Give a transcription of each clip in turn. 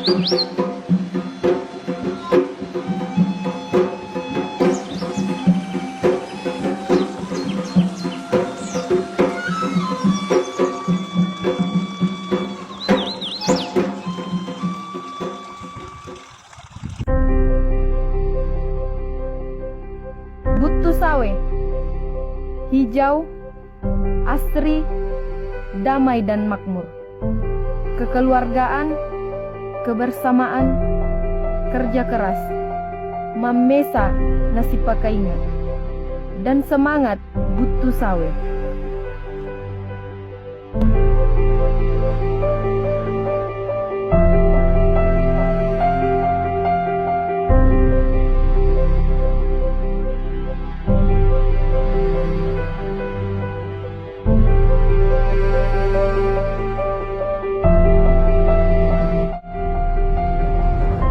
Butuh Sawe, hijau, asri, damai dan makmur. Kekeluargaan, kebersamaan, kerja keras, mamesa nasi pakainya, dan semangat Butuh Sawe.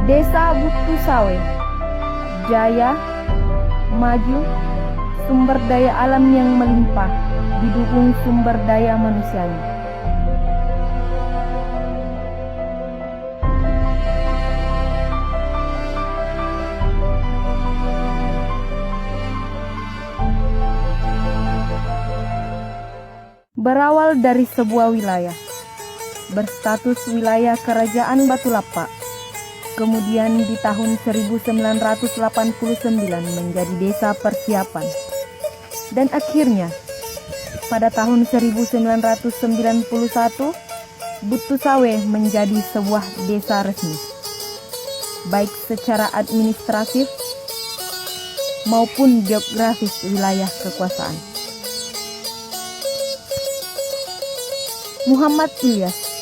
Desa Butuh Sawe, jaya, maju, sumber daya alam yang melimpah, didukung sumber daya manusianya. Berawal dari sebuah wilayah, berstatus wilayah Kerajaan Batu Lapa, kemudian di tahun 1989 menjadi desa persiapan. Dan akhirnya, pada tahun 1991, Butuh Sawe menjadi sebuah desa resmi, baik secara administratif maupun geografis wilayah kekuasaan. Muhammad Ilyas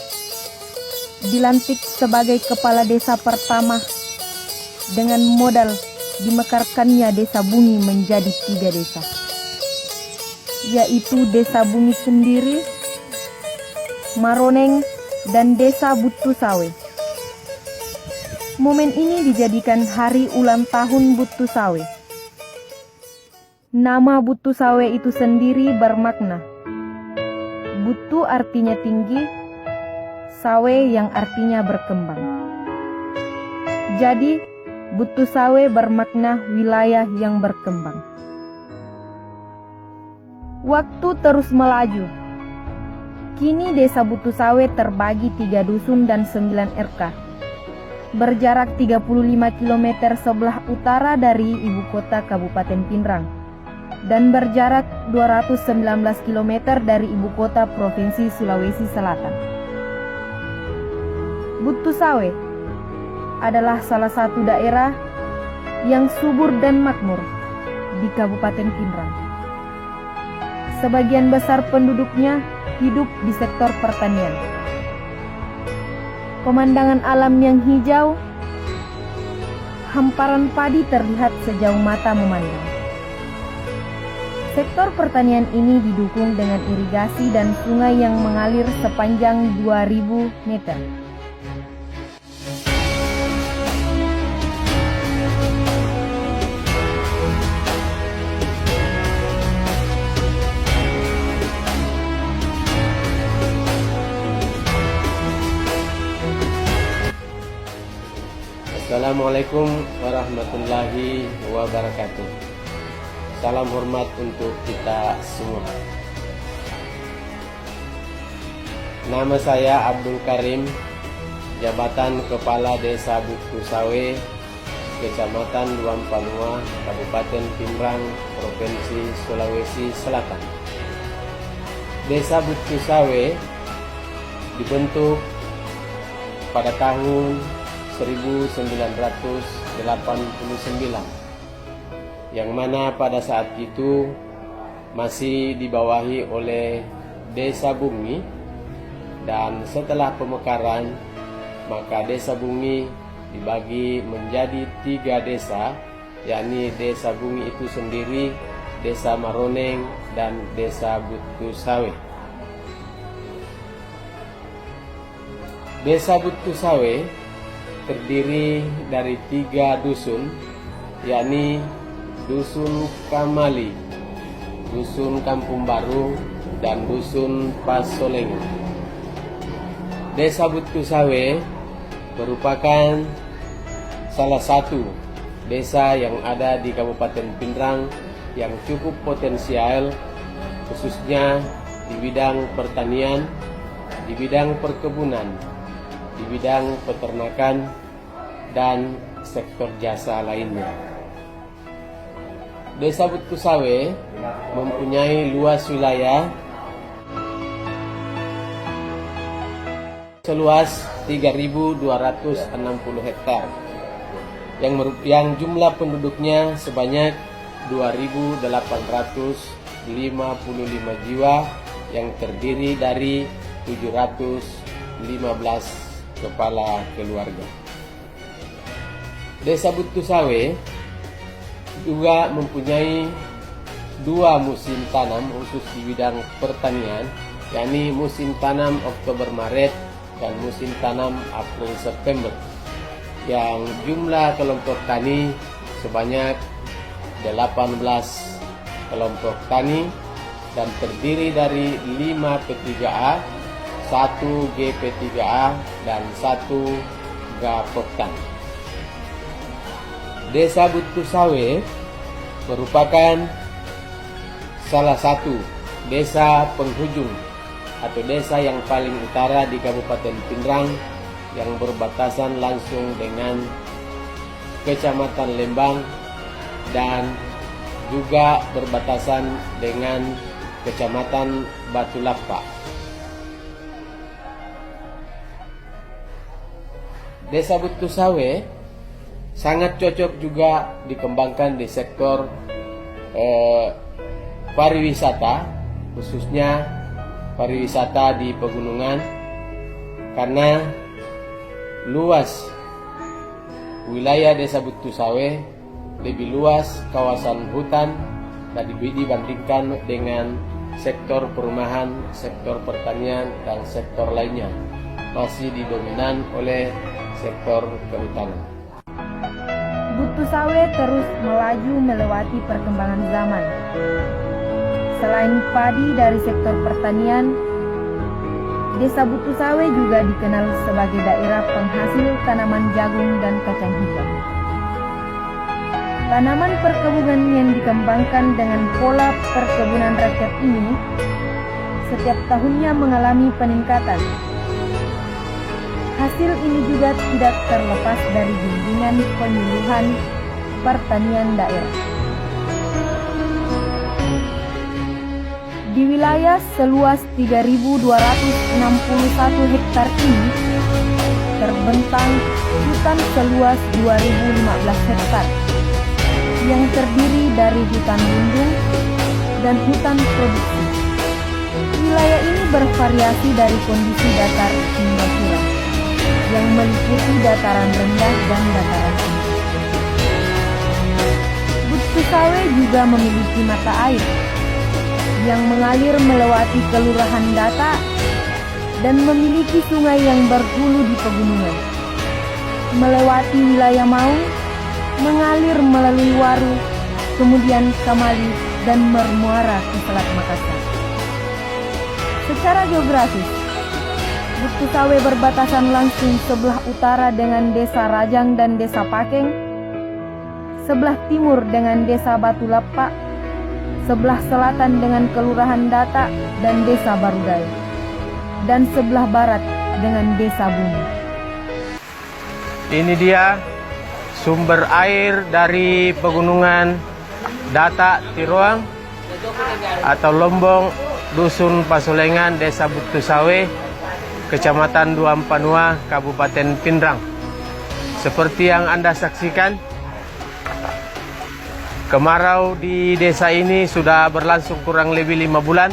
dilantik sebagai kepala desa pertama dengan modal dimekarkannya Desa Bungi menjadi 3 desa, yaitu Desa Bungi sendiri, Maroneng, dan Desa Butuh Sawe. Momen ini dijadikan hari ulang tahun Butuh Sawe. Nama Butuh Sawe itu sendiri bermakna Butuh artinya tinggi, Sawe yang artinya berkembang. Jadi, Butuh Sawe bermakna wilayah yang berkembang. Waktu terus melaju. Kini Desa Butuh Sawe terbagi 3 dusun dan 9 RK. Berjarak 35 km sebelah utara dari ibu kota Kabupaten Pinrang, dan berjarak 219 km dari ibu kota Provinsi Sulawesi Selatan. Butuh Sawe adalah salah satu daerah yang subur dan makmur di Kabupaten Pinrang. Sebagian besar penduduknya hidup di sektor pertanian. Pemandangan alam yang hijau, hamparan padi terlihat sejauh mata memandang. Sektor pertanian ini didukung dengan irigasi dan sungai yang mengalir sepanjang 2000 meter. Assalamualaikum warahmatullahi wabarakatuh. Salam hormat untuk kita semua. Nama saya Abdul Karim, jabatan Kepala Desa Butuh Sawe, Kecamatan Luampanua, Kabupaten Pinrang, Provinsi Sulawesi Selatan. Desa Butuh Sawe dibentuk pada tahun 1989, yang mana pada saat itu masih dibawahi oleh Desa Bungi, dan setelah pemekaran maka Desa Bungi dibagi menjadi 3 desa, yakni Desa Bungi itu sendiri, Desa Maroneng, dan Desa Butuh Sawe. Desa Butuh Sawe terdiri dari 3 dusun, yakni Dusun Kamali, Dusun Kampung Baru, dan Dusun Pasolengo. Desa Butuh Sawe merupakan salah satu desa yang ada di Kabupaten Pindrang yang cukup potensial, khususnya di bidang pertanian, di bidang perkebunan, di bidang peternakan, dan sektor jasa lainnya. Desa Butusawe mempunyai luas wilayah seluas 3.260 hektar yang jumlah penduduknya sebanyak 2.855 jiwa yang terdiri dari 715 kepala keluarga. Desa Butusawe juga mempunyai 2 musim tanam khusus di bidang pertanian, yakni musim tanam Oktober-Maret dan musim tanam April-September, yang jumlah kelompok tani sebanyak 18 kelompok tani dan terdiri dari 5 P3A, 1 GP3A, dan 1 Gapoktan. Desa Butusawe merupakan salah satu desa penghujung atau desa yang paling utara di Kabupaten Pindrang yang berbatasan langsung dengan Kecamatan Lembang dan juga berbatasan dengan Kecamatan Batu Lapa. Desa Butusawe sangat cocok juga dikembangkan di sektor pariwisata, khususnya pariwisata di pegunungan, karena luas wilayah Desa Butusawe lebih luas kawasan hutan dan dibandingkan dengan sektor perumahan, sektor pertanian, dan sektor lainnya masih didominan oleh sektor kehutanan. Butusawe terus melaju melewati perkembangan zaman. Selain padi dari sektor pertanian, Desa Butusawe juga dikenal sebagai daerah penghasil tanaman jagung dan kacang hijau. Tanaman perkebunan yang dikembangkan dengan pola perkebunan rakyat ini setiap tahunnya mengalami peningkatan. Hasil ini juga tidak terlepas dari bimbingan penyuluhan pertanian daerah. Di wilayah seluas 3.261 hektar ini terbentang hutan seluas 2.015 hektar yang terdiri dari hutan lindung dan hutan produksi. Wilayah ini bervariasi dari kondisi datar hingga curam yang meliputi dataran rendah dan dataran tinggi. Butusawe juga memiliki mata air yang mengalir melewati kelurahan Data dan memiliki sungai yang berhulu di pegunungan, melewati wilayah Maung, mengalir melalui Waru, kemudian Kamali dan bermuara ke Selat Makassar. Secara geografis, Butusawe berbatasan langsung sebelah utara dengan Desa Rajang dan Desa Pakeng, sebelah timur dengan Desa Batu Lapa, sebelah selatan dengan Kelurahan Data dan Desa Barudaya, dan sebelah barat dengan Desa Bumi. Ini dia sumber air dari pegunungan Data Tiroang atau Lombong, Dusun Pasolengan, Desa Butusawe, Kecamatan Duampanua, Kabupaten Pindrang. Seperti yang Anda saksikan, kemarau di desa ini sudah berlangsung kurang lebih 5 bulan,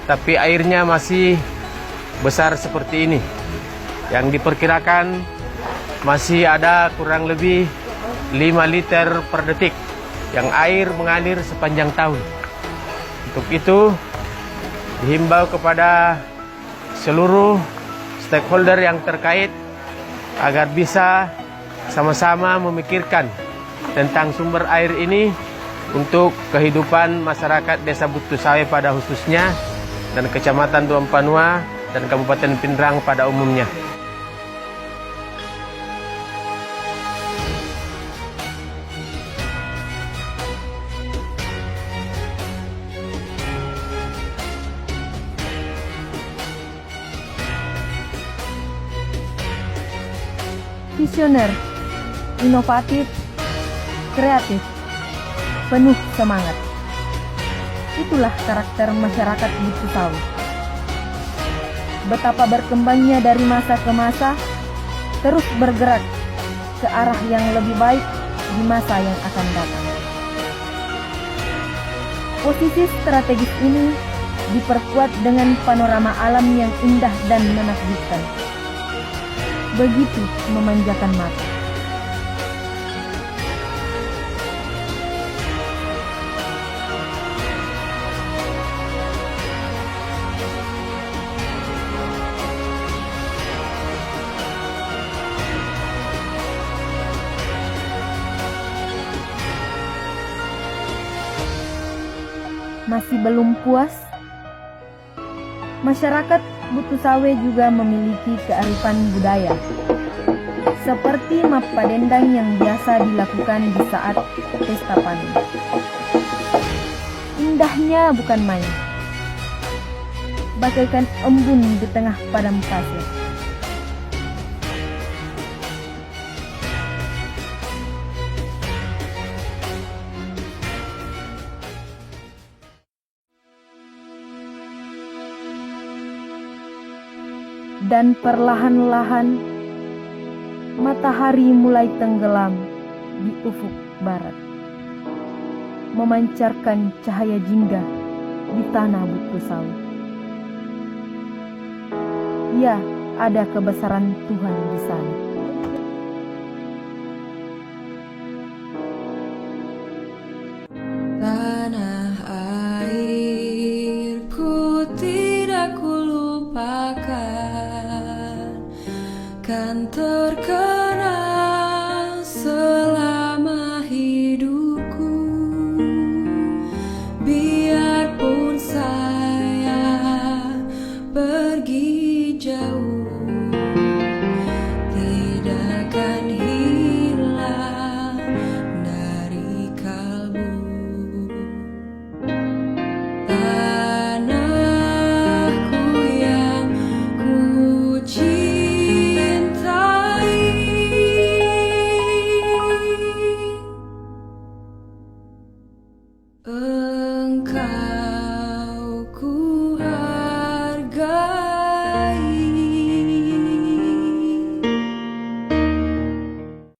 tapi airnya masih besar seperti ini. Yang diperkirakan masih ada kurang lebih 5 liter per detik yang air mengalir sepanjang tahun. Untuk itu, dihimbau kepada seluruh stakeholder yang terkait agar bisa sama-sama memikirkan tentang sumber air ini untuk kehidupan masyarakat Desa Butusawe pada khususnya dan Kecamatan Duampanua dan Kabupaten Pindrang pada umumnya. Visioner, inovatif, kreatif, penuh semangat. Itulah karakter masyarakat Butu Sawe. Betapa berkembangnya dari masa ke masa, terus bergerak ke arah yang lebih baik di masa yang akan datang. Posisi strategis ini diperkuat dengan panorama alam yang indah dan menakjubkan. Begitu memanjakan mata. Masih belum puas? Masyarakat Butu Sawe juga memiliki kearifan budaya, seperti mappa dendang yang biasa dilakukan di saat pesta panen. Indahnya bukan main, bagaikan embun di tengah padang pasir. Dan perlahan-lahan matahari mulai tenggelam di ufuk barat, memancarkan cahaya jingga di tanah Butu Sawe. Ya, ada kebesaran Tuhan di sana. Tanah airku tidak kulupakan, kan terkenang selama hidupku. Biarpun saya pergi jauh, tidak akan hilang dari kalbu.